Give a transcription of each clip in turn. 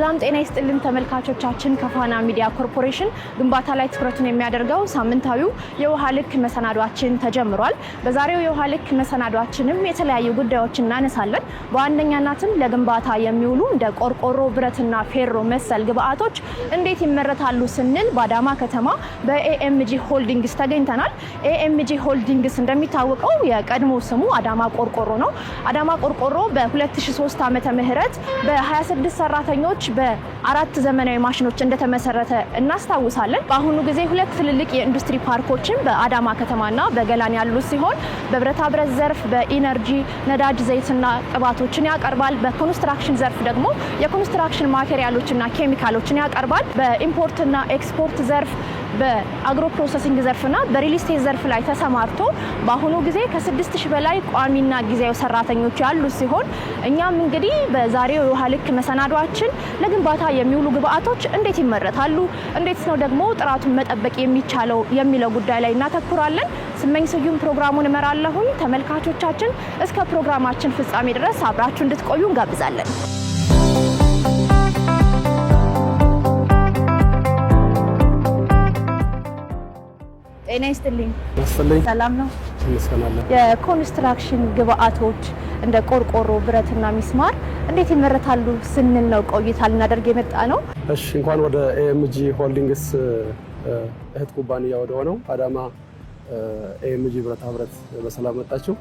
ሰላም ጤና ይስጥልን ተመልካቾቻችን ከፋና ሚዲያ ኮርፖሬሽን ግንባታ ላይ ትኩረቱን የሚያደርገው ሳምንታዊው የውሃ ልክ መሰናዷችን ተጀምሯል። በዛሬው የውሃ ልክ መሰናዷችንም የተለያዩ ጉዳዮችን እናነሳለን። በዋነኛነትም ለግንባታ የሚውሉ እንደ ቆርቆሮ፣ ብረትና ፌሮ መሰል ግብአቶች እንዴት ይመረታሉ ስንል በአዳማ ከተማ በኤኤምጂ ሆልዲንግስ ተገኝተናል። ኤኤምጂ ሆልዲንግስ እንደሚታወቀው የቀድሞ ስሙ አዳማ ቆርቆሮ ነው። አዳማ ቆርቆሮ በ2003 ዓመተ ምህረት በ26 ሰራተኞች በአራት ዘመናዊ ማሽኖች እንደተመሰረተ እናስታውሳለን። በአሁኑ ጊዜ ሁለት ትልልቅ የኢንዱስትሪ ፓርኮችን በአዳማ ከተማና በገላን ያሉ ሲሆን በብረታ ብረት ዘርፍ በኢነርጂ ነዳጅ፣ ዘይትና ቅባቶችን ያቀርባል። በኮንስትራክሽን ዘርፍ ደግሞ የኮንስትራክሽን ማቴሪያሎችና ኬሚካሎችን ያቀርባል። በኢምፖርትና ኤክስፖርት ዘርፍ በአግሮ ፕሮሰሲንግ ዘርፍና በሪል ስቴት ዘርፍ ላይ ተሰማርቶ በአሁኑ ጊዜ ከ6000 በላይ ቋሚና ጊዜያዊ ሰራተኞች ያሉ ሲሆን እኛም እንግዲህ በዛሬው የውሃ ልክ መሰናዷችን ለግንባታ የሚውሉ ግብአቶች እንዴት ይመረታሉ፣ እንዴት ነው ደግሞ ጥራቱን መጠበቅ የሚቻለው የሚለው ጉዳይ ላይ እናተኩራለን። ስመኝ ስዩም ፕሮግራሙን እመራለሁኝ። ተመልካቾቻችን እስከ ፕሮግራማችን ፍጻሜ ድረስ አብራችሁ እንድትቆዩ እንጋብዛለን። ጤና ይስጥልኝ። ሰላም ነው? እንስከናለን። የኮንስትራክሽን ግብአቶች እንደ ቆርቆሮ፣ ብረትና ሚስማር እንዴት ይመረታሉ ስንል ነው ቆይታ ልናደርግ የመጣ ነው። እሺ፣ እንኳን ወደ ኤኤምጂ ሆልዲንግስ እህት ኩባንያ ወደ ሆነው አዳማ ኤኤምጂ ብረታ ብረት በሰላም መጣችሁ።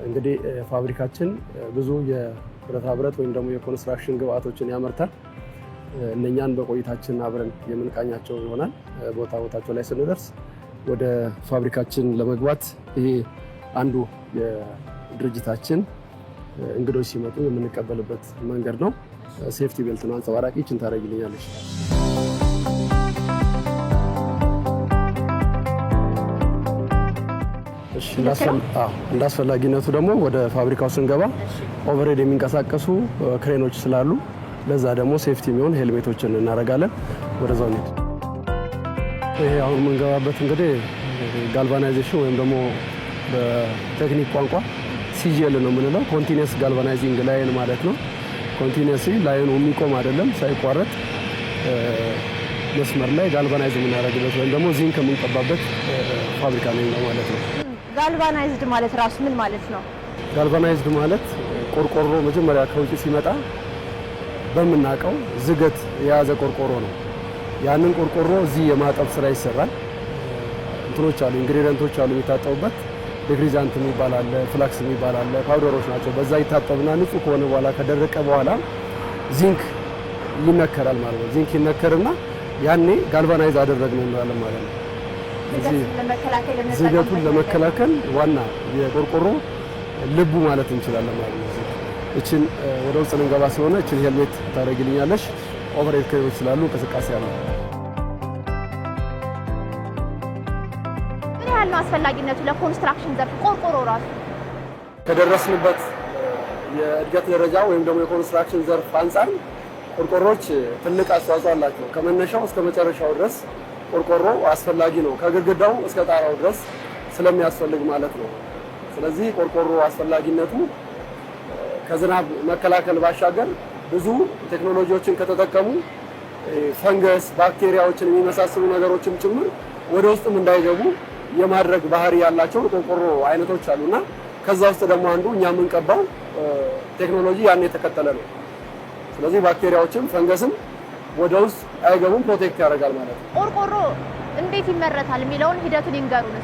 እንግዲህ ፋብሪካችን ብዙ የብረታ ብረት ወይም ደግሞ የኮንስትራክሽን ግብአቶችን ያመርታል። እነኛን በቆይታችን አብረን የምንቃኛቸው ይሆናል። ቦታቸው ላይ ስንደርስ ወደ ፋብሪካችን ለመግባት ይሄ አንዱ የድርጅታችን እንግዶች ሲመጡ የምንቀበልበት መንገድ ነው። ሴፍቲ ቤልት ነው አንጸባራቂ። እችን ታደርጊልኛለሽ? እሺ። እንዳስፈላጊነቱ ደግሞ ወደ ፋብሪካው ስንገባ ኦቨርሄድ የሚንቀሳቀሱ ክሬኖች ስላሉ ለዛ ደግሞ ሴፍቲ የሚሆን ሄልሜቶችን እናደርጋለን። ወደዛው እንሂድ። ይሄ አሁን የምንገባበት እንግዲህ ጋልቫናይዜሽን ወይም ደግሞ በቴክኒክ ቋንቋ ሲጂኤል ነው የምንለው። ኮንቲኒየስ ጋልቫናይዚንግ ላይን ማለት ነው። ኮንቲኒየስ ላይኑ የሚቆም አይደለም፣ ሳይቋረጥ መስመር ላይ ጋልቫናይዝ የምናደርግበት ወይም ደግሞ ዚንክ የምንቀባበት ፋብሪካ ነው ማለት ነው። ጋልቫናይዝድ ማለት ራሱ ምን ማለት ነው? ጋልቫናይዝድ ማለት ቆርቆሮ መጀመሪያ ከውጭ ሲመጣ በምናውቀው ዝገት የያዘ ቆርቆሮ ነው። ያንን ቆርቆሮ እዚህ የማጠብ ስራ ይሰራል። እንትኖች አሉ፣ ኢንግሪዲየንቶች አሉ የሚታጠቡበት። ዲግሪዛንት የሚባል አለ፣ ፍላክስ የሚባል አለ፣ ፓውደሮች ናቸው። በዛ ይታጠብና ንጹህ ከሆነ በኋላ ከደረቀ በኋላ ዚንክ ይነከራል ማለት ነው። ዚንክ ይነከርና ያኔ ጋልቫናይዝ አደረግነው እንላለን ማለት ነው። ዝገቱን ለመከላከል ዋና የቆርቆሮ ልቡ ማለት እንችላለን ማለት ነው። እችን ወደ ውስጥ ልንገባ ስለሆነ እችን ሄልሜት ታደርጊልኛለሽ? ኦቨርሄድ ክሬኖች ስላሉ እንቅስቃሴ አለ። ምን ያህል ነው አስፈላጊነቱ ለኮንስትራክሽን ዘርፍ ቆርቆሮ ራሱ? ከደረስንበት የእድገት ደረጃ ወይም ደግሞ የኮንስትራክሽን ዘርፍ አንጻር ቆርቆሮች ትልቅ አስተዋጽኦ አላቸው። ከመነሻው እስከ መጨረሻው ድረስ ቆርቆሮ አስፈላጊ ነው፣ ከግድግዳው እስከ ጣራው ድረስ ስለሚያስፈልግ ማለት ነው። ስለዚህ ቆርቆሮ አስፈላጊነቱ ከዝናብ መከላከል ባሻገር ብዙ ቴክኖሎጂዎችን ከተጠቀሙ ፈንገስ፣ ባክቴሪያዎችን የሚመሳሰሉ ነገሮችም ጭምር ወደ ውስጥም እንዳይገቡ የማድረግ ባህሪ ያላቸው ቆርቆሮ አይነቶች አሉና ከዛ ውስጥ ደግሞ አንዱ እኛ የምንቀባው ቴክኖሎጂ ያን የተከተለ ነው። ስለዚህ ባክቴሪያዎችም ፈንገስም ወደ ውስጥ አይገቡም፣ ፕሮቴክት ያደርጋል ማለት ነው። ቆርቆሮ እንዴት ይመረታል የሚለውን ሂደቱን ይንገሩን።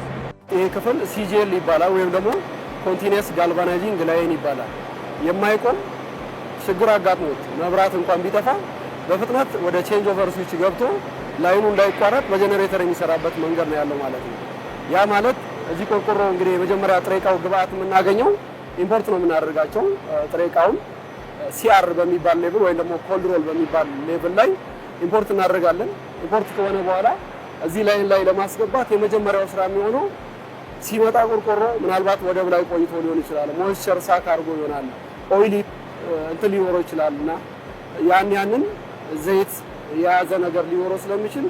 ይሄ ክፍል ሲጂኤል ይባላል ወይም ደግሞ ኮንቲኒየስ ጋልቫናይዚንግ ላይን ይባላል። የማይቆም ችግር አጋጥሞት መብራት እንኳን ቢጠፋ በፍጥነት ወደ ቼንጅ ኦቨር ስዊች ገብቶ ላይኑ እንዳይቋረጥ በጀነሬተር የሚሰራበት መንገድ ነው ያለው ማለት ነው። ያ ማለት እዚህ ቆርቆሮ እንግዲህ የመጀመሪያ ጥሬ ዕቃው ግብአት የምናገኘው ኢምፖርት ነው የምናደርጋቸው። ጥሬ ዕቃውን ሲአር በሚባል ሌቭል ወይም ደግሞ ኮልድ ሮል በሚባል ሌቭል ላይ ኢምፖርት እናደርጋለን። ኢምፖርት ከሆነ በኋላ እዚህ ላይን ላይ ለማስገባት የመጀመሪያው ስራ የሚሆነው ሲመጣ ቆርቆሮ ምናልባት ወደብ ላይ ቆይቶ ሊሆን ይችላል፣ ሞይስቸር ሳክ አድርጎ ይሆናል፣ ኦይሊ እንትን ሊኖረው ይችላልና ያንን ዘይት የያዘ ነገር ሊኖረው ስለሚችል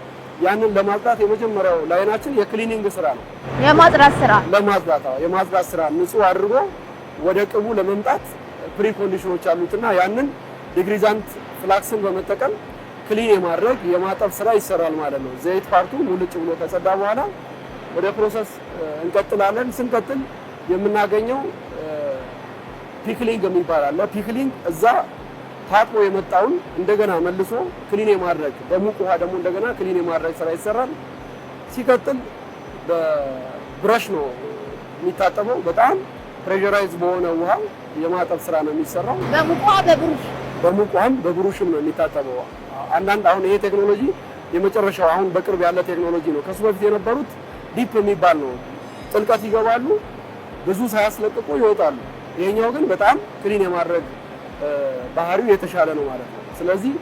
ያንን ለማጽዳት የመጀመሪያው ላይናችን የክሊኒንግ ስራ ነው። የማጽዳት ስራ ንጹህ አድርጎ ወደ ቅቡ ለመምጣት ፕሪ ኮንዲሽኖች አሉትና ያንን ዲግሪዛንት ፍላክስን በመጠቀም ክሊን የማድረግ የማጠብ ስራ ይሰራል ማለት ነው። ዘይት ፓርቱ ሙልጭ ብሎ ከጸዳ በኋላ ወደ ፕሮሰስ እንቀጥላለን። ስንቀጥል የምናገኘው ፒክሊንግ የሚባል አለ። ፒክሊንግ እዛ ታጥቦ የመጣውን እንደገና መልሶ ክሊን የማድረግ በሙቅ ውሃ ደግሞ እንደገና ክሊን የማድረግ ስራ ይሰራል። ሲቀጥል በብረሽ ነው የሚታጠበው። በጣም ፕሬሸራይዝ በሆነ ውሃ የማጠብ ስራ ነው የሚሰራው። በሙቅ ውሃ በሙቅ ውሃም በብሩሽም ነው የሚታጠበው። አንዳንድ አሁን ይሄ ቴክኖሎጂ የመጨረሻው አሁን በቅርብ ያለ ቴክኖሎጂ ነው። ከሱ በፊት የነበሩት ዲፕ የሚባል ነው። ጥልቀት ይገባሉ፣ ብዙ ሳያስለቅቁ ይወጣሉ። ይሄኛው ግን በጣም ክሊን የማድረግ ባህሪው የተሻለ ነው ማለት ነው። ስለዚህ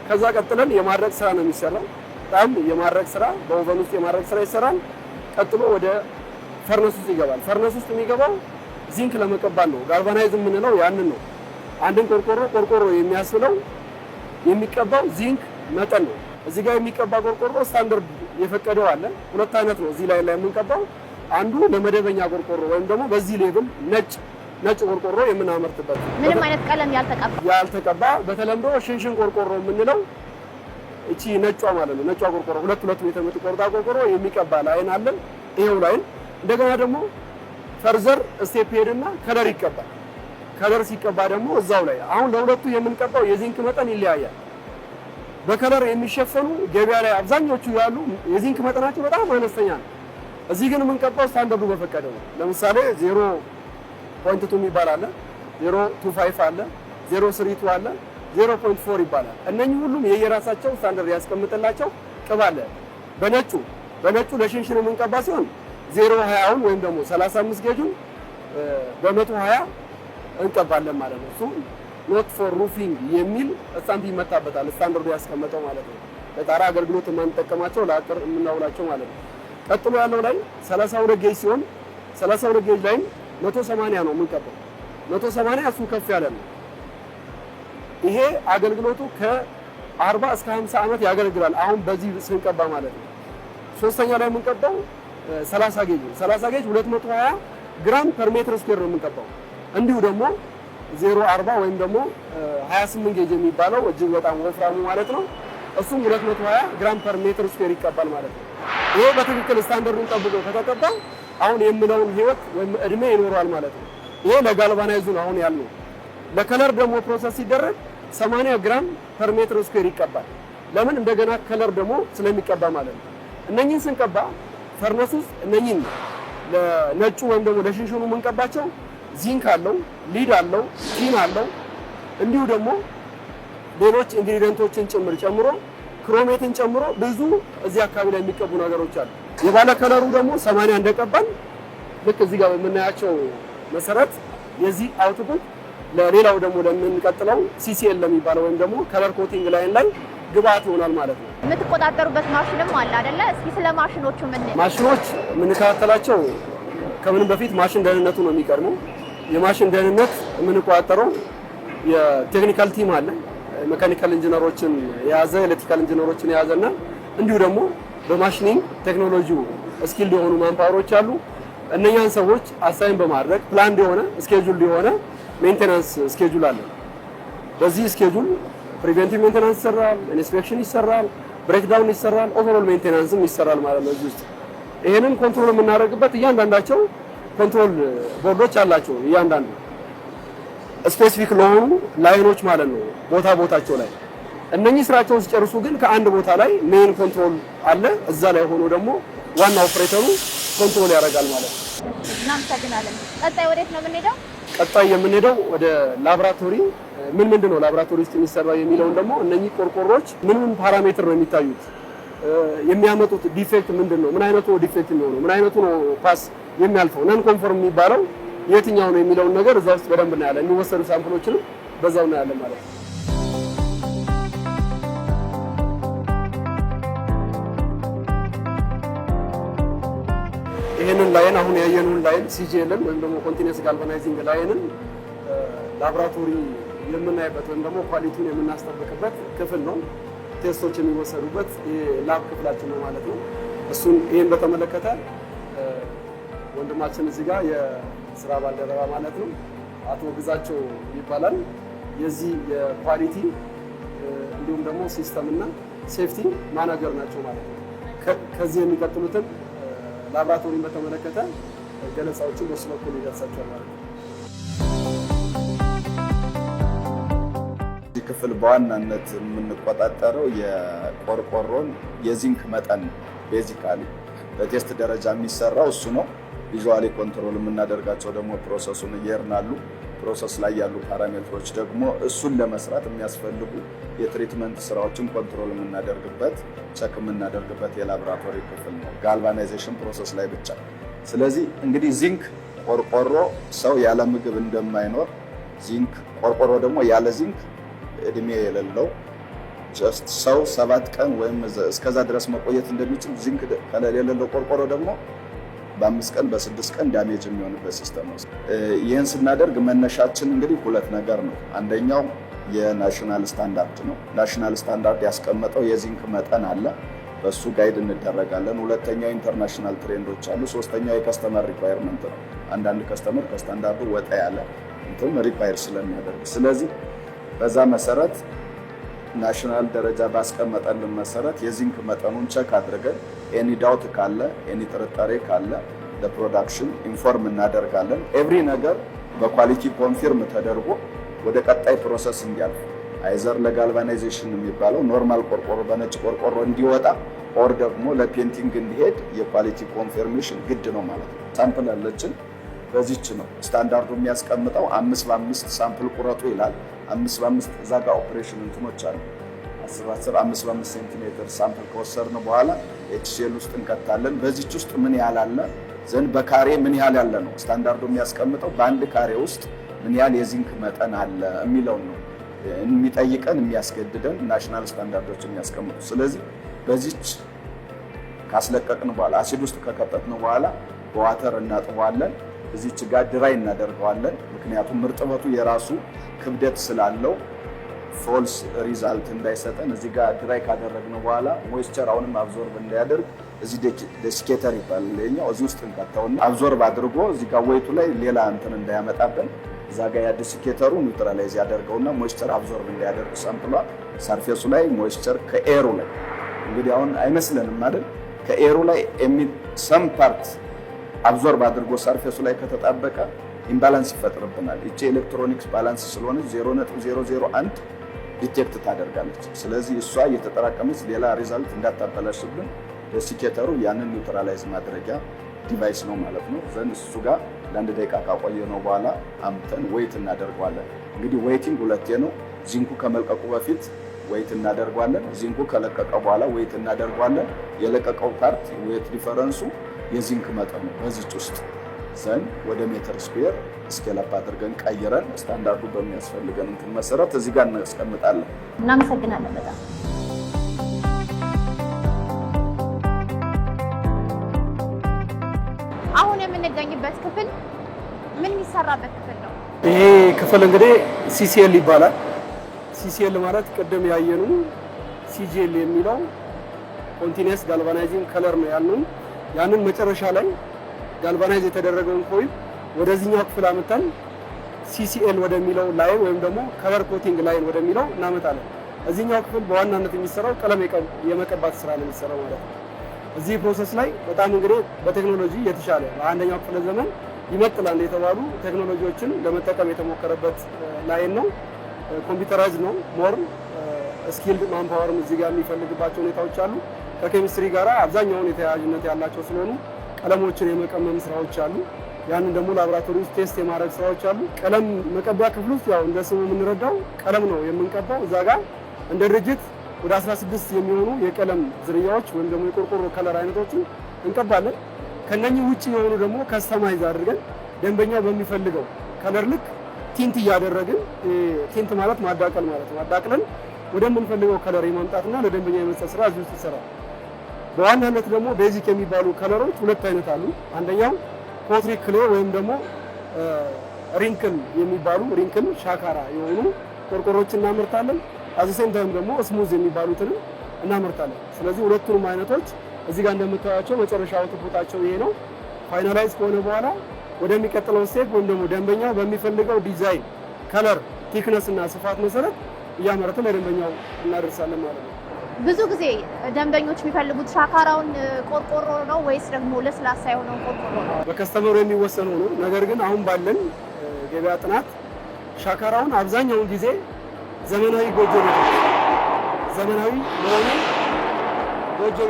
ከዛ ቀጥለን የማድረግ ስራ ነው የሚሰራው። በጣም የማድረግ ስራ በኦቨን ውስጥ የማድረግ ስራ ይሰራል። ቀጥሎ ወደ ፈርነስ ውስጥ ይገባል። ፈርነስ ውስጥ የሚገባው ዚንክ ለመቀባት ነው። ጋልቫናይዝ የምንለው ያንን ነው። አንድን ቆርቆሮ የሚያስብለው የሚቀባው ዚንክ መጠን ነው። እዚህ ጋር የሚቀባ ቆርቆሮ ስታንዳርድ የፈቀደው አለ። ሁለት አይነት ነው እዚህ ላይ የምንቀባው። አንዱ ለመደበኛ ቆርቆሮ ወይም ደግሞ በዚህ ሌብል ነጭ ቆርቆሮ የምናመርትበት ምንም አይነት ቀለም ያልተቀባ በተለምዶ ሽንሽን ቆርቆሮ የምንለው እቺ ነጯ ማለት ነው። ነጯ ቆርቆሮ ሁለት ሜትር የምትቆርጣ ቆርቆሮ የሚቀባ ላይን አለን። ይሄው ላይን እንደገና ደግሞ ፈርዘር ስቴፕ ሄድና ከለር ይቀባል። ከለር ሲቀባ ደግሞ እዛው ላይ አሁን ለሁለቱ የምንቀባው የዚንክ መጠን ይለያያል። በከለር የሚሸፈኑ ገበያ ላይ አብዛኞቹ ያሉ የዚንክ መጠናቸው በጣም አነስተኛ ነው። እዚህ ግን የምንቀባው ስታንዳርዱ በፈቀደው ነው። ለምሳሌ 0.2 የሚባል አለ፣ 0.25 አለ፣ 0.32 አለ፣ 0.4 ይባላል። እነኚህ ሁሉም የየራሳቸው ስታንዳርድ ያስቀምጥላቸው ቅብ አለ። በነጩ ለሽንሽን የምንቀባ ሲሆን 0.20ውን ወይም ደግሞ 35 ጌጁን በ120 እንቀባለን ማለት ነው። እሱ ኖት ፎር ሩፊንግ የሚል ስታምፕ ይመታበታል፣ ስታንዳርዱ ያስቀመጠው ማለት ነው። ለጣራ አገልግሎት የማንጠቀማቸው ለአጥር የምናውላቸው ማለት ነው። ቀጥሎ ያለው ላይ 32 ጌጅ ሲሆን 32 ጌጅ ላይ 180 ነው የምንቀባው። 180 እሱ ከፍ ያለ ነው። ይሄ አገልግሎቱ ከ40 እስከ 50 ዓመት ያገለግላል። አሁን በዚህ ስንቀባ ማለት ነው። ሶስተኛ ላይ የምንቀባው 30 ጌጅ ነው። 30 ጌጅ 220 ግራም ፐር ሜትር ስኩዌር ነው የምንቀባው። እንዲሁ ደግሞ 0.40 ወይም ደግሞ 28 ጌጅ የሚባለው እጅግ በጣም ወፍራሙ ማለት ነው። እሱም 220 ግራም ፐር ሜትር ስኩዌር ይቀባል ማለት ነው። ይሄ በትክክል ስታንዳርዱን ጠብቆ ከተቀባ አሁን የምለውን ህይወት ወይም እድሜ ይኖረዋል ማለት ነው። ይሄ ለጋልቫናይዙ ነው አሁን ያለው። ለከለር ደግሞ ፕሮሰስ ሲደረግ 80 ግራም ፐር ሜትር ስኩዌር ይቀባል። ለምን? እንደገና ከለር ደግሞ ስለሚቀባ ማለት ነው። እነኚህን ስንቀባ ፈርነስ ውስጥ እነኚህን ለነጩ ወይም ደግሞ ለሽንሽኑ የምንቀባቸው ዚንክ አለው፣ ሊድ አለው፣ ቲን አለው። እንዲሁ ደግሞ ሌሎች ኢንግሪዲየንቶችን ጨምሮ ክሮሜትን ጨምሮ ብዙ እዚህ አካባቢ ላይ የሚቀቡ ነገሮች አሉ። የባለ ከለሩ ደግሞ 80 እንደቀባን ልክ እዚህ ጋር በምናያቸው መሰረት የዚህ አውትፑት ለሌላው ደግሞ ለምንቀጥለው ሲሲኤል ለሚባለው ወይም ደግሞ ከለር ኮቲንግ ላይን ላይ ግብአት ይሆናል ማለት ነው። የምትቆጣጠሩበት ማሽንም አለ አይደለ? እስኪ ስለ ማሽኖቹ ማሽኖች የምንከታተላቸው ከምንም በፊት ማሽን ደህንነቱ ነው የሚቀድመው። የማሽን ደህንነት የምንቆጣጠረው የቴክኒካል ቲም አለ። ሜካኒካል ኢንጂነሮችን የያዘ ኤሌክትሪካል ኢንጂነሮችን የያዘና እንዲሁ ደግሞ በማሽኒንግ ቴክኖሎጂው ስኪልድ የሆኑ ማንፓወሮች አሉ። እነኛን ሰዎች አሳይን በማድረግ ፕላንድ የሆነ ስኬጁል የሆነ ሜንቴናንስ ስኬጁል አለ። በዚህ ስኬጁል ፕሪቬንቲቭ ሜንቴናንስ ይሰራል፣ ኢንስፔክሽን ይሰራል፣ ብሬክዳውን ይሰራል፣ ኦቨርኦል ሜንቴናንስም ይሰራል ማለት ነው። እዚህ ውስጥ ይሄንን ኮንትሮል የምናደርግበት እያንዳንዳቸው ኮንትሮል ቦርዶች አላቸው። እያንዳንዱ ስፔሲፊክ ለሆኑ ላይኖች ማለት ነው ቦታቸው ላይ እነኚህ ስራቸውን ሲጨርሱ ግን ከአንድ ቦታ ላይ ሜን ኮንትሮል አለ። እዛ ላይ ሆኖ ደግሞ ዋና ኦፕሬተሩ ኮንትሮል ያደርጋል ማለት ነው። እናመሰግናለን። ቀጣይ ወዴት ነው የምንሄደው? ቀጣይ የምንሄደው ወደ ላብራቶሪ ምንድን ነው ላብራቶሪ ውስጥ የሚሰራው የሚለውን ደግሞ እነኚህ ቆርቆሮች ምን ፓራሜትር ነው የሚታዩት፣ የሚያመጡት ዲፌክት ምንድን ነው፣ ምን አይነቱ ዲፌክት የሚሆነው፣ ምን አይነቱ ነው ፓስ የሚያልፈው፣ ነን ኮንፎርም የሚባለው የትኛው ነው የሚለውን ነገር እዛ ውስጥ በደንብ እናያለን። የሚወሰዱ ሳምፕሎችንም በዛው እናያለን ማለት ነው። ይሄንን ላይን አሁን ያየነውን ላይን ሲጂኤልን ወይም ደግሞ ኮንቲኒየስ ጋልቫናይዚንግ ላይንን ላብራቶሪ የምናይበት ወይም ደግሞ ኳሊቲውን የምናስጠብቅበት ክፍል ነው። ቴስቶች የሚወሰዱበት ላብ ክፍላችን ነው ማለት ነው። እሱን ይሄን በተመለከተ ወንድማችን እዚህ ጋር የስራ ባልደረባ ማለት ነው አቶ ግዛቸው ይባላል የዚህ የኳሊቲ እንዲሁም ደግሞ ሲስተም እና ሴፍቲ ማናጀር ናቸው ማለት ነው። ከዚህ የሚቀጥሉትን ላብራቶሪን በተመለከተ ገለጻዎችን በሱ በኩል ይደርሳቸዋል ማለት ነው። እዚህ ክፍል በዋናነት የምንቆጣጠረው የቆርቆሮን የዚንክ መጠን ቤዚካሊ በቴስት ደረጃ የሚሰራው እሱ ነው። ቪዥዋሊ ኮንትሮል የምናደርጋቸው ደግሞ ፕሮሰሱን እየርናሉ ፕሮሰስ ላይ ያሉ ፓራሜትሮች ደግሞ እሱን ለመስራት የሚያስፈልጉ የትሪትመንት ስራዎችን ኮንትሮል የምናደርግበት ቸክ የምናደርግበት የላቦራቶሪ ክፍል ነው፣ ጋልቫናይዜሽን ፕሮሰስ ላይ ብቻ። ስለዚህ እንግዲህ ዚንክ ቆርቆሮ ሰው ያለ ምግብ እንደማይኖር፣ ዚንክ ቆርቆሮ ደግሞ ያለ ዚንክ እድሜ የሌለው ጀስት ሰው 7 ቀን ወይም እስከዛ ድረስ መቆየት እንደሚችል፣ ዚንክ የሌለው ቆርቆሮ ደግሞ በ5 ቀን በ6 ቀን ዳሜጅ የሚሆንበት ሲስተም ነው። ይህን ስናደርግ መነሻችን እንግዲህ ሁለት ነገር ነው። አንደኛው የናሽናል ስታንዳርድ ነው። ናሽናል ስታንዳርድ ያስቀመጠው የዚንክ መጠን አለ፣ በሱ ጋይድ እንደረጋለን። ሁለተኛው ኢንተርናሽናል ትሬንዶች አሉ። ሶስተኛው የከስተመር ሪኳየርመንት ነው። አንዳንድ ከስተመር ከስታንዳርዱ ወጣ ያለ እንትን ሪኳየር ስለሚያደርግ፣ ስለዚህ በዛ መሰረት ናሽናል ደረጃ ባስቀመጠልን መሰረት የዚንክ መጠኑን ቸክ አድርገን ኤኒ ዳውት ካለ ኤኒ ጥርጣሬ ካለ ለፕሮዳክሽን ኢንፎርም እናደርጋለን። ኤቭሪ ነገር በኳሊቲ ኮንፊርም ተደርጎ ወደ ቀጣይ ፕሮሰስ እንዲያልፍ አይዘር ለጋልቫናይዜሽን የሚባለው ኖርማል ቆርቆሮ በነጭ ቆርቆሮ እንዲወጣ ኦር ደግሞ ለፔንቲንግ እንዲሄድ የኳሊቲ ኮንፊርሜሽን ግድ ነው ማለት ነው። ሳምፕል ያለችን በዚች ነው ስታንዳርዱ የሚያስቀምጠው። 5 በ5 ሳምፕል ቁረጡ ይላል። 5 በ5 እዛ ጋር ኦፕሬሽን እንትኖች አሉ። 10 5 በ5 ሴንቲሜትር ሳምፕል ከወሰድን በኋላ ኤችሲኤል ውስጥ እንከታለን። በዚች ውስጥ ምን ያህል አለ ዘንድ በካሬ ምን ያህል ያለ ነው ስታንዳርዱ የሚያስቀምጠው። በአንድ ካሬ ውስጥ ምን ያህል የዚንክ መጠን አለ የሚለውን ነው የሚጠይቀን የሚያስገድደን ናሽናል ስታንዳርዶች የሚያስቀምጡ። ስለዚህ በዚች ካስለቀቅን በኋላ አሲድ ውስጥ ከከተትን በኋላ በዋተር እናጥበዋለን። እዚች ጋር ድራይ እናደርገዋለን። ምክንያቱም እርጥበቱ የራሱ ክብደት ስላለው ፎልስ ሪዛልት እንዳይሰጠን እዚህ ጋር ድራይ ካደረግን በኋላ ሞይስቸር አሁንም አብዞርብ እንዳያደርግ እዚህ ዴሲኬተር ይባላል ለኛው እዚህ ውስጥ እንከተውና አብዞርብ አድርጎ እዚህ ጋር ወይቱ ላይ ሌላ እንትን እንዳያመጣብን እዛ ጋር ያ ዴሲኬተሩ ኒውትራላይዝ ያደርገውና ሞይስቸር አብዞርብ እንዳያደርግ ሳምፕሏ ሰርፌሱ ላይ ሞይስቸር ከኤሩ ላይ እንግዲህ አሁን አይመስለንም አይደል ከኤሩ ላይ ሰም ፓርት አብዞርብ አድርጎ ሰርፌሱ ላይ ከተጣበቀ ኢምባላንስ ይፈጥርብናል። እቺ ኤሌክትሮኒክስ ባላንስ ስለሆነ 0.001 ዲቴክት ታደርጋለች። ስለዚህ እሷ እየተጠራቀመች ሌላ ሪዛልት እንዳታበላሽብን ዴሲኬተሩ ያንን ኒውትራላይዝ ማድረጊያ ዲቫይስ ነው ማለት ነው። ዘንድ እሱ ጋር ለአንድ ደቂቃ ካቆየነው በኋላ አምተን ዌይት እናደርገዋለን። እንግዲህ ዌይቲንግ ሁለቴ ነው። ዚንኩ ከመልቀቁ በፊት ዌይት እናደርገዋለን። ዚንኩ ከለቀቀ በኋላ ዌይት እናደርገዋለን። የለቀቀው ፓርት ዌይት ዲፈረንሱ የዚንክ መጠኑ በዚች ውስጥ ዘንድ ወደ ሜትር ስኩዌር ስኬላፕ አድርገን ቀይረን ስታንዳርዱ በሚያስፈልገን እንትን መሰረት እዚህ ጋር እናስቀምጣለን። እናመሰግናለን በጣም። አሁን የምንገኝበት ክፍል ምን የሚሰራበት ክፍል ነው? ይሄ ክፍል እንግዲህ ሲሲኤል ይባላል። ሲሲኤል ማለት ቅድም ያየኑ ሲጂኤል የሚለው ኮንቲኒየስ ጋልቫናይዚንግ ከለር ነው ያልነው። ያንን መጨረሻ ላይ ጋልቫናይዝ የተደረገውን ኮይል ወደዚህኛው ክፍል አመጣን ሲሲኤል ወደሚለው ላይን ወይም ደግሞ ከለር ኮቲንግ ላይን ወደሚለው እናመጣለን። እዚህኛው ክፍል በዋናነት የሚሰራው ቀለም የመቀባት ስራ ነው የሚሰራው ማለት ነው። እዚህ ፕሮሰስ ላይ በጣም እንግዲህ በቴክኖሎጂ የተሻለ በአንደኛው ክፍለ ዘመን ይመጥላል የተባሉ ቴክኖሎጂዎችን ለመጠቀም የተሞከረበት ላይን ነው። ኮምፒውተራይዝ ነው። ሞር ስኪልድ ማንፓወርም እዚህ ጋር የሚፈልግባቸው ሁኔታዎች አሉ። ከኬሚስትሪ ጋር አብዛኛውን የተያያዥነት ያላቸው ስለሆኑ ቀለሞችን የመቀመም ስራዎች አሉ። ያንን ደግሞ ላቦራቶሪ ውስጥ ቴስት የማድረግ ስራዎች አሉ። ቀለም መቀቢያ ክፍል ውስጥ ያው እንደ ስሙ የምንረዳው ቀለም ነው የምንቀባው። እዛ ጋር እንደ ድርጅት ወደ 16 የሚሆኑ የቀለም ዝርያዎች ወይም ደግሞ የቆርቆሮ ከለር አይነቶችን እንቀባለን። ከነኚህ ውጪ የሆኑ ደግሞ ከስተማይዝ አድርገን ደንበኛው በሚፈልገው ከለር ልክ ቲንት እያደረግን ቲንት ማለት ማዳቀል ማለት ነው። አዳቅለን ወደምንፈልገው ከለር የማምጣትና ለደንበኛ የመስጠት ስራ እዚህ ውስጥ ይሰራል። በዋናነት ደግሞ ቤዚክ የሚባሉ ከለሮች ሁለት አይነት አሉ። አንደኛው ፖትሪ ክሌ ወይም ደግሞ ሪንክል የሚባሉ ሪንክል ሻካራ የሆኑ ቆርቆሮችን እናመርታለን። አዘሴም ታይም ደግሞ ስሙዝ የሚባሉትን እናመርታለን። ስለዚህ ሁለቱንም አይነቶች እዚህ ጋር እንደምታዩቸው መጨረሻው ጥቁጣቸው ይሄ ነው። ፋይናላይዝ ከሆነ በኋላ ወደሚቀጥለው ስቴፕ ወይም ደግሞ ደንበኛው በሚፈልገው ዲዛይን ከለር ቲክነስ እና ስፋት መሰረት እያመረትን ለደንበኛው እናደርሳለን ማለት ነው። ብዙ ጊዜ ደንበኞች የሚፈልጉት ሻካራውን ቆርቆሮ ነው ወይስ ደግሞ ለስላሳ የሆነውን ቆርቆሮ ነው? በከስተመሩ የሚወሰነው ነው። ነገር ግን አሁን ባለን ገበያ ጥናት ሻካራውን አብዛኛውን ጊዜ ዘመናዊ ጎጆ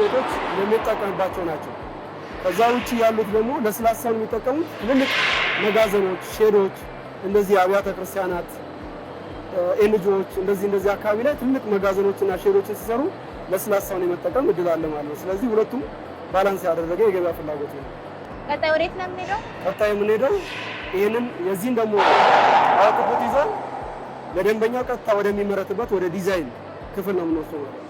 ቤቶች የሚጠቀምባቸው ናቸው። ከዛ ውጪ ያሉት ደግሞ ለስላሳውን የሚጠቀሙት ትልልቅ መጋዘኖች፣ ሼዶች፣ እንደዚህ አብያተ ክርስቲያናት፣ ኤንጂኦዎች እንደዚህ አካባቢ ላይ ትልቅ መጋዘኖችና ሼዶችን ሲሰሩ ለስላሳውን የመጠቀም እድል አለ ማለት ነው። ስለዚህ ሁለቱም ባላንስ ያደረገ የገበያ ፍላጎት ነው። ቀጣይ ወዴት ነው የምንሄደው? ቀጣይ የምንሄደው ይህንን የዚህን ደግሞ አውትፑት ይዘን ለደንበኛው ቀጥታ ወደሚመረትበት ወደ ዲዛይን ክፍል ነው የምንወስደው ማለት ነው።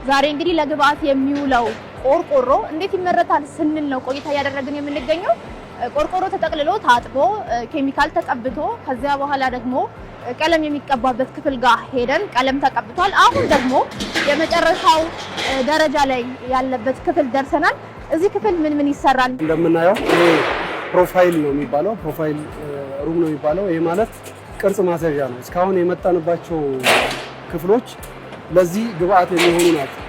ዛሬ እንግዲህ ለግብአት የሚውለው ቆርቆሮ እንዴት ይመረታል ስንል ነው ቆይታ እያደረግን የምንገኘው። ቆርቆሮ ተጠቅልሎ ታጥቦ ኬሚካል ተቀብቶ ከዚያ በኋላ ደግሞ ቀለም የሚቀባበት ክፍል ጋር ሄደን ቀለም ተቀብቷል። አሁን ደግሞ የመጨረሻው ደረጃ ላይ ያለበት ክፍል ደርሰናል። እዚህ ክፍል ምን ይሰራል? እንደምናየው ይሄ ፕሮፋይል ነው የሚባለው፣ ፕሮፋይል ሩም ነው የሚባለው። ይሄ ማለት ቅርጽ ማስያዣ ነው። እስካሁን የመጣንባቸው ክፍሎች ለዚህ ግብአት የሚሆኑ ናቸው።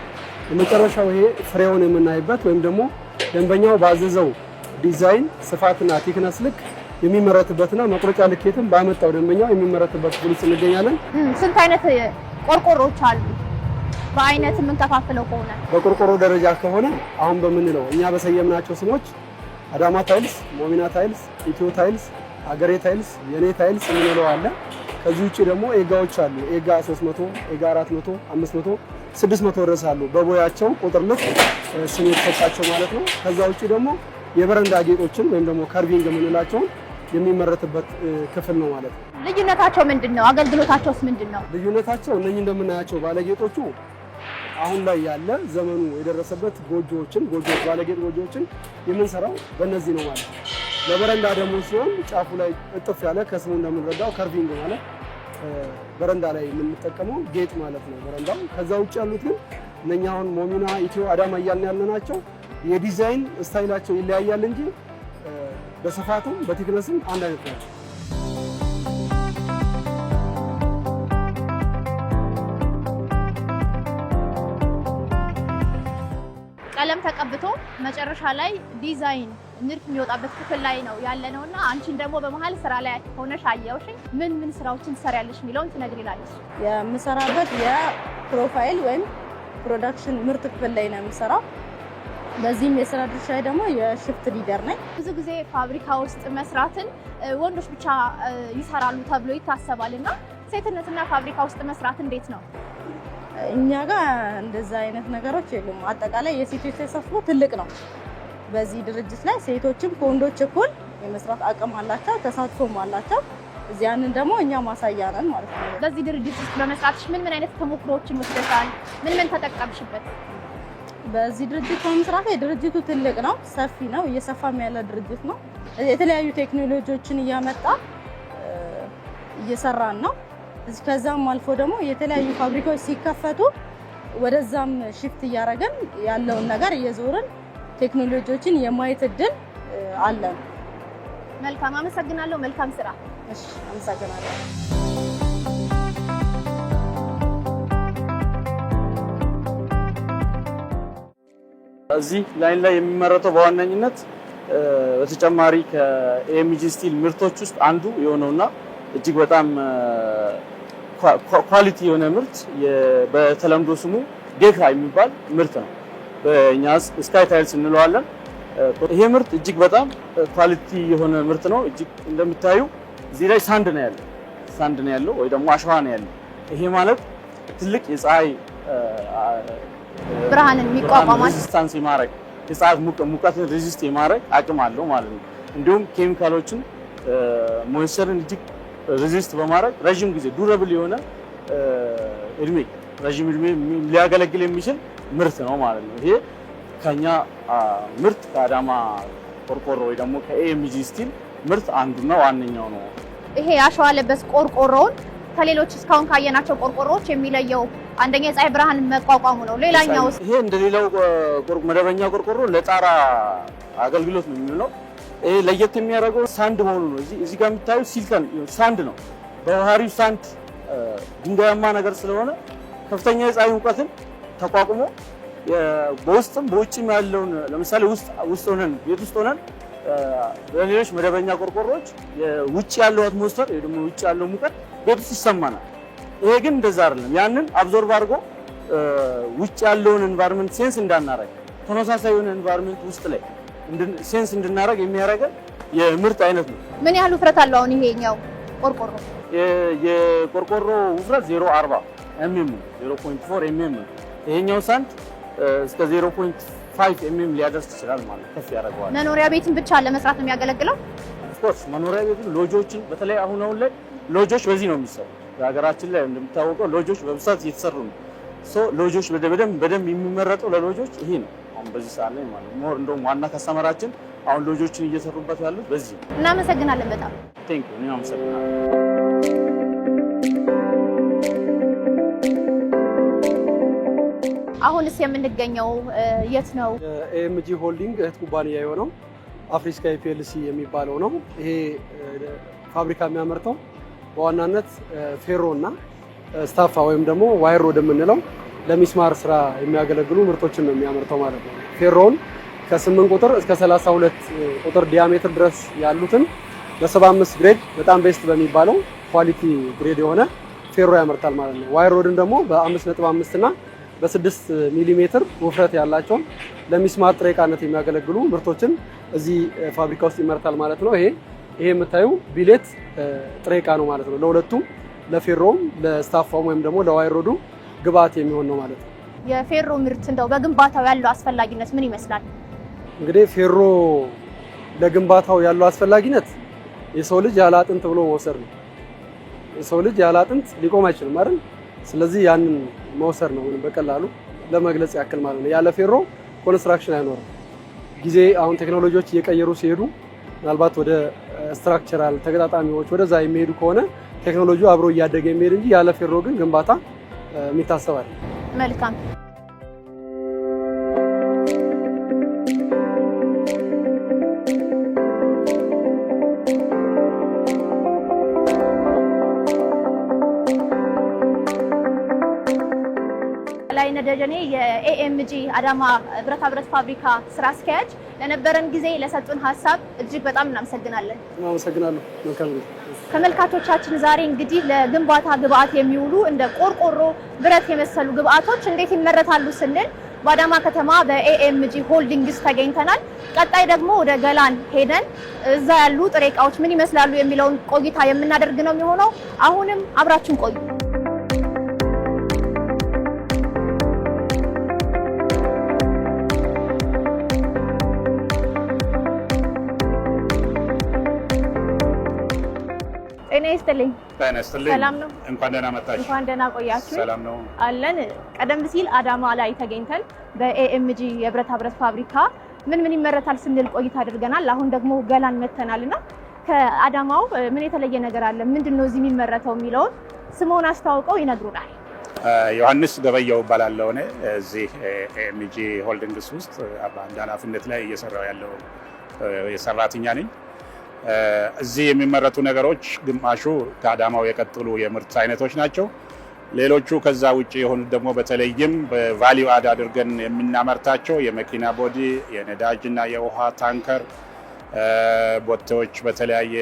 የመጨረሻው ይሄ ፍሬውን የምናይበት ወይም ደግሞ ደንበኛው ባዘዘው ዲዛይን ስፋትና ቲክነስ ልክ የሚመረትበትና መቁረጫ ልኬትን ባመጣው ደንበኛው የሚመረትበት ክፍል እንገኛለን። ስንት አይነት ቆርቆሮዎች አሉ? በአይነት የምንከፋፍለው ከሆነ በቆርቆሮ ደረጃ ከሆነ አሁን በምንለው እኛ በሰየምናቸው ስሞች አዳማ ታይልስ፣ ሞሚና ታይልስ፣ ኢትዮ ታይልስ፣ አገሬ ታይልስ፣ የኔ ታይልስ የምንለው አለ። ከዚህ ውጪ ደግሞ ኤጋዎች አሉ። ኤጋ 300፣ ኤጋ 400፣ 500፣ 600 ድረስ አሉ። በቦያቸው ቁጥር ልክ ስም የተሰጣቸው ማለት ነው። ከዛ ውጪ ደግሞ የበረንዳ ጌጦችን ወይም ደግሞ ካርቪንግ የምንላቸውን የሚመረትበት ክፍል ነው ማለት ነው። ልዩነታቸው ምንድነው? አገልግሎታቸውስ ምንድነው? ልዩነታቸው እነኚህ እንደምናያቸው ባለጌጦቹ አሁን ላይ ያለ ዘመኑ የደረሰበት ባለጌጥ ጎጆዎችን የምንሰራው በእነዚህ ነው ማለት ነው። ለበረንዳ ደግሞ ሲሆን ጫፉ ላይ እጥፍ ያለ ከስሙ እንደምንረዳው ካርቪንግ ማለት በረንዳ ላይ የምንጠቀመው ጌጥ ማለት ነው በረንዳው። ከዛ ውጭ ያሉት ግን እነኛ አሁን ሞሚና፣ ኢትዮ፣ አዳማ እያልን ያለናቸው የዲዛይን ስታይላቸው ይለያያል እንጂ በስፋቱም በቲክነስም አንድ አይነት ናቸው። ቀለም ተቀብቶ መጨረሻ ላይ ዲዛይን ንድፍ የሚወጣበት ክፍል ላይ ነው ያለነውና አንቺን ደግሞ በመሀል ስራ ላይ ሆነሽ አየሁሽ። ምን ስራዎችን ትሰሪያለሽ የሚለውን ትነግሪናለሽ። የምሰራበት የፕሮፋይል ወይም ፕሮዳክሽን ምርት ክፍል ላይ ነው የምሰራው። በዚህም የስራ ድርሻ ደግሞ የሽፍት ሊደር ነኝ። ብዙ ጊዜ ፋብሪካ ውስጥ መስራትን ወንዶች ብቻ ይሰራሉ ተብሎ ይታሰባልና ሴትነትና ፋብሪካ ውስጥ መስራት እንዴት ነው? እኛ ጋር እንደዛ አይነት ነገሮች የሉም። አጠቃላይ የሴቶች ተሳትፎ ትልቅ ነው። በዚህ ድርጅት ላይ ሴቶችም ከወንዶች እኩል የመስራት አቅም አላቸው፣ ተሳትፎም አላቸው። እዚያንን ደግሞ እኛ ማሳያ ነን ማለት ነው። በዚህ ድርጅት ውስጥ በመስራትሽ ምን አይነት ተሞክሮዎችን ወስደሻል? ምን ተጠቀምሽበት? በዚህ ድርጅት በመስራት ድርጅቱ ትልቅ ነው፣ ሰፊ ነው፣ እየሰፋም ያለ ድርጅት ነው። የተለያዩ ቴክኖሎጂዎችን እያመጣ እየሰራን ነው። ከዛም አልፎ ደግሞ የተለያዩ ፋብሪካዎች ሲከፈቱ ወደዛም ሽፍት እያደረገን ያለውን ነገር እየዞርን ቴክኖሎጂዎችን የማየት እድል አለን። መልካም፣ አመሰግናለሁ። መልካም ስራ። እሺ፣ አመሰግናለሁ። እዚህ ላይን ላይ የሚመረተው በዋነኝነት በተጨማሪ ከኤምጂ ስቲል ምርቶች ውስጥ አንዱ የሆነውና እጅግ በጣም ኳሊቲ የሆነ ምርት በተለምዶ ስሙ ዴክራ የሚባል ምርት ነው። በእኛ ስካይ ታይልስ እንለዋለን። ይሄ ምርት እጅግ በጣም ኳሊቲ የሆነ ምርት ነው። እጅግ እንደምታዩ እዚህ ላይ ሳንድ ነው ያለው ወይ ደግሞ አሸዋ ነው ያለው። ይሄ ማለት ትልቅ የፀሐይ ብርሃንን የሚቋቋም ሬዚስታንስ የማድረግ የፀሐይ ሙቀትን ሬዚስት የማድረግ አቅም አለው ማለት ነው። እንዲሁም ኬሚካሎችን ሞይስቸርን እጅግ ሬዚስት በማድረግ ረጅም ጊዜ ዱረብል የሆነ ረጅም እድሜ ሊያገለግል የሚችል ምርት ነው ማለት ነው። ይሄ ከኛ ምርት ከአዳማ ቆርቆሮ ወይ ደግሞ ከኤምጂ ስቲል ምርት አንዱና ዋነኛው ነው። ይሄ አሸዋ ለበስ ቆርቆሮውን ከሌሎች እስካሁን ካየናቸው ቆርቆሮዎች የሚለየው አንደኛ የፀሐይ ብርሃን መቋቋሙ ነው። ሌላኛው ይሄ እንደሌላው መደበኛ ቆርቆሮ ለጣራ አገልግሎት ነው የሚሆነው። ይሄ ለየት የሚያደርገው ሳንድ መሆኑ ነው። እዚህ ጋር የምታዩት ሲልከን ሳንድ ነው። በባህሪው ሳንድ ድንጋያማ ነገር ስለሆነ ከፍተኛ የፀሐይ ሙቀትን ተቋቁሞ በውስጥም በውጭም ያለውን ለምሳሌ ውስጥ ሆነን ቤት ውስጥ ሆነን በሌሎች መደበኛ ቆርቆሮዎች ውጭ ያለው አትሞስፌር ወይ ደግሞ ውጭ ያለው ሙቀት ቤት ውስጥ ይሰማናል። ይሄ ግን እንደዛ አይደለም። ያንን አብዞርብ አድርጎ ውጭ ያለውን ኤንቫይሮንመንት ሴንስ እንዳናረግ ተመሳሳይ የሆነ ኤንቫይሮንመንት ውስጥ ላይ ሴንስ እንድናረግ የሚያደርገን የምርት አይነት ነው። ምን ያህል ውፍረት አለው አሁን ይሄኛው ቆርቆሮ? የቆርቆሮ ውፍረት 0.40 mm 0.4 mm ይሄኛው ሳንድ እስከ 0.5 mm ሊያደርስ ይችላል ማለት ከፍ ያደርገዋል። መኖሪያ ቤትን ብቻ ለመስራት ነው የሚያገለግለው? ኦፍኮርስ መኖሪያ ቤትን ሎጆችን በተለይ አሁን ላይ ሎጆች በዚህ ነው የሚሰሩ። በሀገራችን ላይ እንደምታወቀው ሎጆች በብዛት እየተሰሩ ነው። ሎጆች በደንብ የሚመረጠው ለሎጆች ይሄ ነው አሁን በዚህ ሰዓት ላይ ማለት ነው። ሞር እንደውም ዋና ከስተመራችን አሁን ሎጆችን እየሰሩበት ያሉት በዚህ። እናመሰግናለን በጣም ቴንክ ዩ። እናመሰግናለን። አሁንስ የምንገኘው የት ነው? ኤኤምጂ ሆልዲንግ እህት ኩባንያ የሆነው አፍሪስካ ፒኤልሲ የሚባለው ነው። ይሄ ፋብሪካ የሚያመርተው በዋናነት ፌሮ እና ስታፋ ወይም ደግሞ ዋይር ሮድ የምንለው ለሚስማር ስራ የሚያገለግሉ ምርቶችን ነው የሚያመርተው ማለት ነው። ፌሮውን ከ8 ቁጥር እስከ 32 ቁጥር ዲያሜትር ድረስ ያሉትን በ75 ግሬድ በጣም ቤስት በሚባለው ኳሊቲ ግሬድ የሆነ ፌሮ ያመርታል ማለት ነው። ዋይር ሮድን ደግሞ በ5.5 እና በ6 ሚሊሜትር ውፍረት ያላቸው ለሚስማር ጥሬ ዕቃነት የሚያገለግሉ ምርቶችን እዚህ ፋብሪካ ውስጥ ይመርታል ማለት ነው። ይሄ የምታዩ ቢሌት ጥሬ ዕቃ ነው ማለት ነው። ለሁለቱም ለፌሮም ለስታፋውም ወይም ደግሞ ለዋይር ሮዱ ግብአት የሚሆን ነው ማለት ነው። የፌሮ ምርት እንደው በግንባታው ያለው አስፈላጊነት ምን ይመስላል? እንግዲህ ፌሮ ለግንባታው ያለው አስፈላጊነት የሰው ልጅ ያለ አጥንት ብሎ መውሰድ ነው። የሰው ልጅ ያለ አጥንት ሊቆም አይችልም አይደል? ስለዚህ ያንን መውሰድ ነው በቀላሉ ለመግለጽ ያክል ማለት ነው። ያለ ፌሮ ኮንስትራክሽን አይኖርም። ጊዜ አሁን ቴክኖሎጂዎች እየቀየሩ ሲሄዱ ምናልባት ወደ ስትራክቸራል ተገጣጣሚዎች ወደዛ የሚሄዱ ከሆነ ቴክኖሎጂው አብሮ እያደገ የሚሄድ እንጂ ያለ ፌሮ ግን ግንባታ የሚታሰብ አይደለም። መልካም ላይነ ደጀኔ የኤኤምጂ አዳማ ብረታ ብረት ፋብሪካ ስራ አስኪያጅ ለነበረን ጊዜ ለሰጡን ሀሳብ እጅግ በጣም እናመሰግናለን። እናመሰግናለሁ። መልካም ጊዜ። ተመልካቾቻችን ዛሬ እንግዲህ ለግንባታ ግብአት የሚውሉ እንደ ቆርቆሮ፣ ብረት የመሰሉ ግብአቶች እንዴት ይመረታሉ ስንል በአዳማ ከተማ በኤኤምጂ ሆልዲንግስ ተገኝተናል። ቀጣይ ደግሞ ወደ ገላን ሄደን እዛ ያሉ ጥሬ ዕቃዎች ምን ይመስላሉ የሚለውን ቆይታ የምናደርግ ነው የሚሆነው። አሁንም አብራችን ቆዩ። ጤና ይስጥልኝ። ሰላም ነው? እንኳን ደህና መጣችሁ። እንኳን ደህና ቆያችሁ። ሰላም ነው አለን። ቀደም ሲል አዳማ ላይ ተገኝተን በኤኤምጂ የብረታ ብረት ፋብሪካ ምን ይመረታል ስንል ቆይታ አድርገናል። አሁን ደግሞ ገላን መተናልና ከአዳማው ምን የተለየ ነገር አለ፣ ምንድነው እዚህ የሚመረተው የሚለውን ስሙን አስተዋውቀው ይነግሩናል። ዮሐንስ ገበያው እባላለሁ። እኔ እዚህ ኤኤምጂ ሆልዲንግስ ውስጥ በአንድ ኃላፊነት ላይ እየሰራው ያለው የሰራተኛ ነኝ። እዚህ የሚመረቱ ነገሮች ግማሹ ከአዳማው የቀጠሉ የምርት አይነቶች ናቸው። ሌሎቹ ከዛ ውጭ የሆኑት ደግሞ በተለይም በቫሊዩ አድ አድርገን የምናመርታቸው የመኪና ቦዲ፣ የነዳጅ እና የውሃ ታንከር ቦቴዎች በተለያየ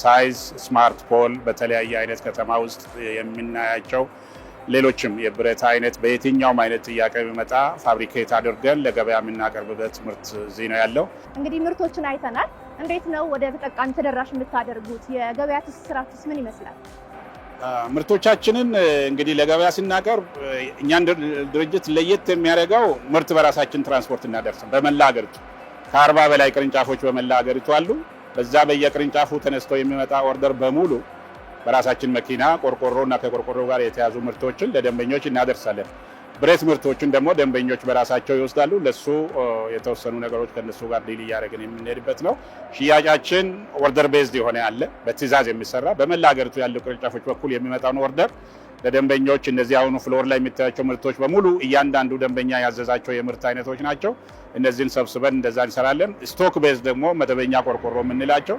ሳይዝ፣ ስማርት ፖል በተለያየ አይነት ከተማ ውስጥ የምናያቸው ሌሎችም የብረት አይነት በየትኛውም አይነት ጥያቄ ቢመጣ ፋብሪኬት አድርገን ለገበያ የምናቀርብበት ምርት እዚህ ነው ያለው። እንግዲህ ምርቶችን አይተናል። እንዴት ነው ወደ ተጠቃሚ ተደራሽ የምታደርጉት? የገበያ ትስስራችሁስ ምን ይመስላል? ምርቶቻችንን እንግዲህ ለገበያ ስናቀርብ እኛን ድርጅት ለየት የሚያደርገው ምርት በራሳችን ትራንስፖርት እናደርስ በመላ ሀገሪቱ ከ40 በላይ ቅርንጫፎች በመላ ሀገሪቱ አሉ። በዛ በየቅርንጫፉ ተነስቶ የሚመጣ ኦርደር በሙሉ በራሳችን መኪና ቆርቆሮ እና ከቆርቆሮ ጋር የተያዙ ምርቶችን ለደንበኞች እናደርሳለን። ብረት ምርቶችን ደግሞ ደንበኞች በራሳቸው ይወስዳሉ። ለሱ የተወሰኑ ነገሮች ከነሱ ጋር ዲል እያደረግን የምንሄድበት ነው። ሽያጫችን ኦርደር ቤዝድ የሆነ ያለ በትዕዛዝ የሚሰራ በመላ ሀገሪቱ ያለው ቅርንጫፎች በኩል የሚመጣውን ኦርደር ለደንበኞች እነዚህ አሁኑ ፍሎር ላይ የሚታያቸው ምርቶች በሙሉ እያንዳንዱ ደንበኛ ያዘዛቸው የምርት አይነቶች ናቸው። እነዚህን ሰብስበን እንደዛ እንሰራለን። ስቶክ ቤዝ ደግሞ መደበኛ ቆርቆሮ የምንላቸው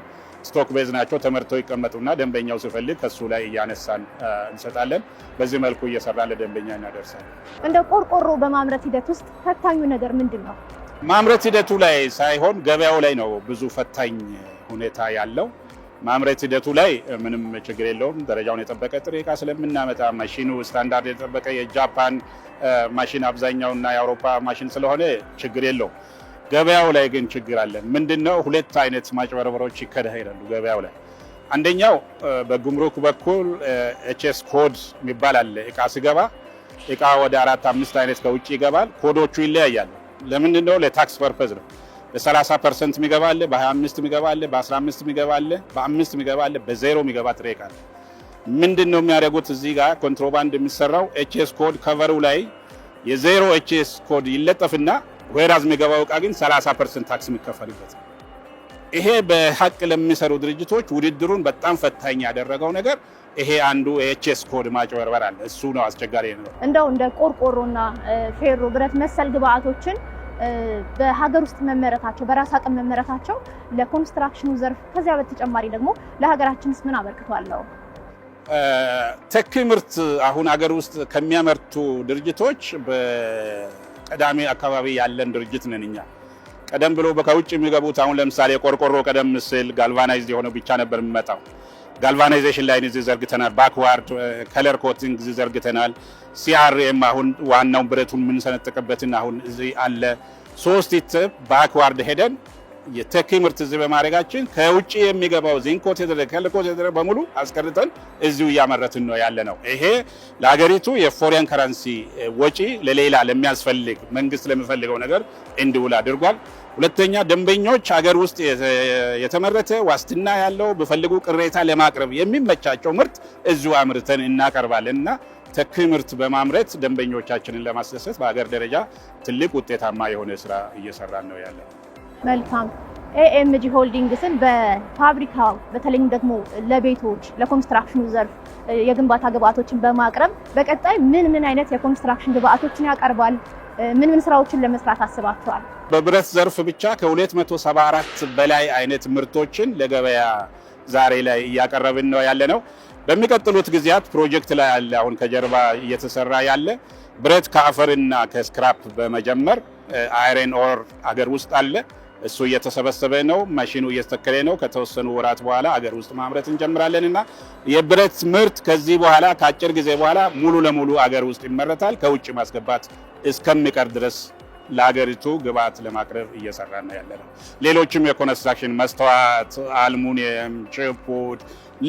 ስቶክ ቤዝ ናቸው። ተመርተው ይቀመጡና ደንበኛው ሲፈልግ ከሱ ላይ እያነሳን እንሰጣለን። በዚህ መልኩ እየሰራ ለደንበኛ እናደርሳለን። እንደ ቆርቆሮ በማምረት ሂደት ውስጥ ፈታኙ ነገር ምንድን ነው? ማምረት ሂደቱ ላይ ሳይሆን ገበያው ላይ ነው ብዙ ፈታኝ ሁኔታ ያለው። ማምረት ሂደቱ ላይ ምንም ችግር የለውም። ደረጃውን የጠበቀ ጥሬ ዕቃ ስለምናመጣ ማሽኑ ስታንዳርድ የጠበቀ የጃፓን ማሽን አብዛኛውና የአውሮፓ ማሽን ስለሆነ ችግር የለውም። ገበያው ላይ ግን ችግር አለ። ምንድነው? ሁለት አይነት ማጭበርበሮች ይካሄዳሉ ገበያው ላይ። አንደኛው በጉምሩክ በኩል ኤችኤስ ኮድ የሚባል አለ። ዕቃ ሲገባ ዕቃ ወደ 4-5 አይነት ከውጭ ይገባል። ኮዶቹ ይለያያሉ። ለምንድነው? ለታክስ ፐርፐዝ ነው። ለ30% የሚገባ አለ፣ በ25 የሚገባ አለ፣ በ15 የሚገባ አለ፣ በ5 የሚገባ አለ፣ በ0 የሚገባ ጥሬ ዕቃ አለ። ምንድነው የሚያደርጉት? እዚህ ጋር ኮንትሮባንድ የሚሰራው ኤችኤስ ኮድ ከቨሩ ላይ የ0 ኤችኤስ ኮድ ይለጠፍና ወይራዝ የሚገባው ዕቃ ግን 30% ታክስ የሚከፈልበት። ይሄ በሐቅ ለሚሰሩ ድርጅቶች ውድድሩን በጣም ፈታኝ ያደረገው ነገር ይሄ አንዱ ኤችኤስ ኮድ ማጭበርበር አለ። እሱ ነው አስቸጋሪ ነው። እንደው እንደ ቆርቆሮና ፌሮ ብረት መሰል ግብአቶችን በሀገር ውስጥ መመረታቸው በራስ አቅም መመረታቸው ለኮንስትራክሽኑ ዘርፍ ከዚያ በተጨማሪ ደግሞ ለሀገራችንስ ምን አበርክቷለው? ተኪ ምርት አሁን ሀገር ውስጥ ከሚያመርቱ ድርጅቶች በቀዳሚ አካባቢ ያለን ድርጅት ነን እኛ። ቀደም ብሎ ከውጭ የሚገቡት አሁን ለምሳሌ ቆርቆሮ ቀደም ሲል ጋልቫናይዝድ የሆነው ብቻ ነበር የሚመጣው። ጋልቫናይዜሽን ላይ እዚህ ዘርግተናል። ባክዋርድ ከለር ኮቲንግ እዚህ ዘርግተናል። ሲአርኤም አሁን ዋናው ብረቱን የምንሰነጥቀበትን አሁን እዚህ አለ። 3 ኢትፕ ባክዋርድ ሄደን የተኪ ምርት እዚህ በማድረጋችን ከውጭ የሚገባው ዚንኮት የተደረገ ከለርኮት የተደረገ በሙሉ አስቀርተን እዚሁ እያመረትን ነው ያለ ነው። ይሄ ለሀገሪቱ የፎሬን ከረንሲ ወጪ ለሌላ ለሚያስፈልግ መንግስት ለሚፈልገው ነገር እንዲውል አድርጓል። ሁለተኛ ደንበኞች ሀገር ውስጥ የተመረተ ዋስትና ያለው በፈልጉ ቅሬታ ለማቅረብ የሚመቻቸው ምርት እዚሁ አምርተን እናቀርባለን እና ተኪ ምርት በማምረት ደንበኞቻችንን ለማስደሰት በሀገር ደረጃ ትልቅ ውጤታማ የሆነ ስራ እየሰራን ነው ያለ። መልካም። ኤኤምጂ ሆልዲንግስን በፋብሪካው በተለይም ደግሞ ለቤቶች ለኮንስትራክሽኑ ዘርፍ የግንባታ ግብአቶችን በማቅረብ በቀጣይ ምን አይነት የኮንስትራክሽን ግብአቶችን ያቀርባል? ምን ስራዎችን ለመስራት አስባችኋል? በብረት ዘርፍ ብቻ ከ274 በላይ አይነት ምርቶችን ለገበያ ዛሬ ላይ እያቀረብን ነው ያለ ነው። በሚቀጥሉት ጊዜያት ፕሮጀክት ላይ ያለ አሁን ከጀርባ እየተሰራ ያለ ብረት ከአፈርና ከስክራፕ በመጀመር አይረን ኦር አገር ውስጥ አለ። እሱ እየተሰበሰበ ነው። ማሽኑ እየተተከለ ነው። ከተወሰኑ ወራት በኋላ አገር ውስጥ ማምረት እንጀምራለንና የብረት ምርት ከዚህ በኋላ ከአጭር ጊዜ በኋላ ሙሉ ለሙሉ አገር ውስጥ ይመረታል። ከውጭ ማስገባት እስከሚቀር ድረስ ለሀገሪቱ ግብአት ለማቅረብ እየሰራን ነው ያለነው። ሌሎችም የኮንስትራክሽን መስተዋት፣ አልሙኒየም፣ ችፑድ፣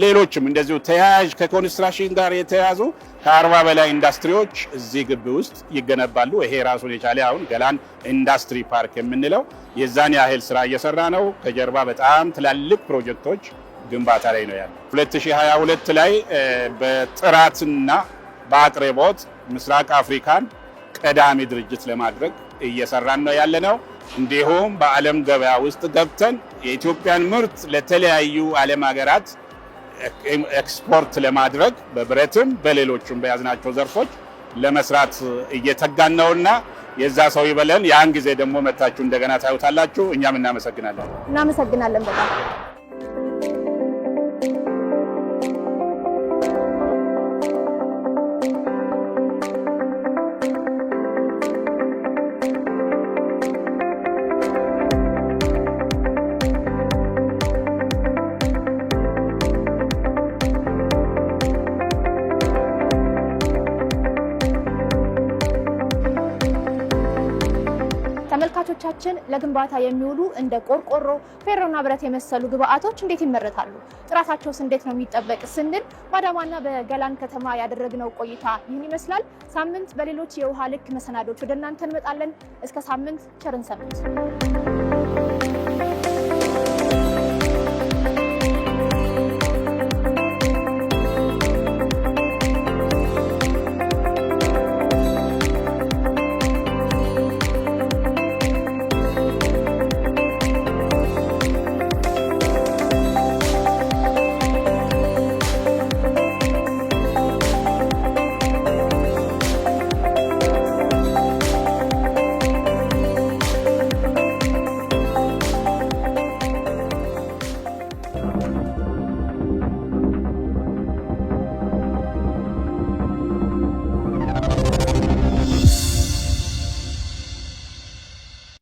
ሌሎችም እንደዚሁ ተያያዥ ከኮንስትራክሽን ጋር የተያዙ ከ40 በላይ ኢንዱስትሪዎች እዚህ ግቢ ውስጥ ይገነባሉ። ይሄ ራሱን የቻለ አሁን ገላን ኢንዱስትሪ ፓርክ የምንለው የዛን ያህል ስራ እየሰራ ነው። ከጀርባ በጣም ትላልቅ ፕሮጀክቶች ግንባታ ላይ ነው ያለው። 2022 ላይ በጥራትና በአቅርቦት ምስራቅ አፍሪካን ቀዳሚ ድርጅት ለማድረግ እየሰራን ነው ያለነው። እንዲሁም በዓለም ገበያ ውስጥ ገብተን የኢትዮጵያን ምርት ለተለያዩ ዓለም ሀገራት ኤክስፖርት ለማድረግ በብረትም በሌሎችም በያዝናቸው ዘርፎች ለመስራት እየተጋን ነውና የዛ ሰው ይበለን። ያን ጊዜ ደግሞ መታችሁ እንደገና ታዩታላችሁ። እኛም እናመሰግናለን። እናመሰግናለን በጣም። ተመልካቾቻችን ለግንባታ የሚውሉ እንደ ቆርቆሮ፣ ፌሮና ብረት የመሰሉ ግብአቶች እንዴት ይመረታሉ? ጥራታቸውስ እንዴት ነው የሚጠበቅ ስንል በአዳማና በገላን ከተማ ያደረግነው ቆይታ ይህን ይመስላል። ሳምንት በሌሎች የውሃ ልክ መሰናዶች ወደ እናንተ እንመጣለን። እስከ ሳምንት ቸርን ሰንብቱ።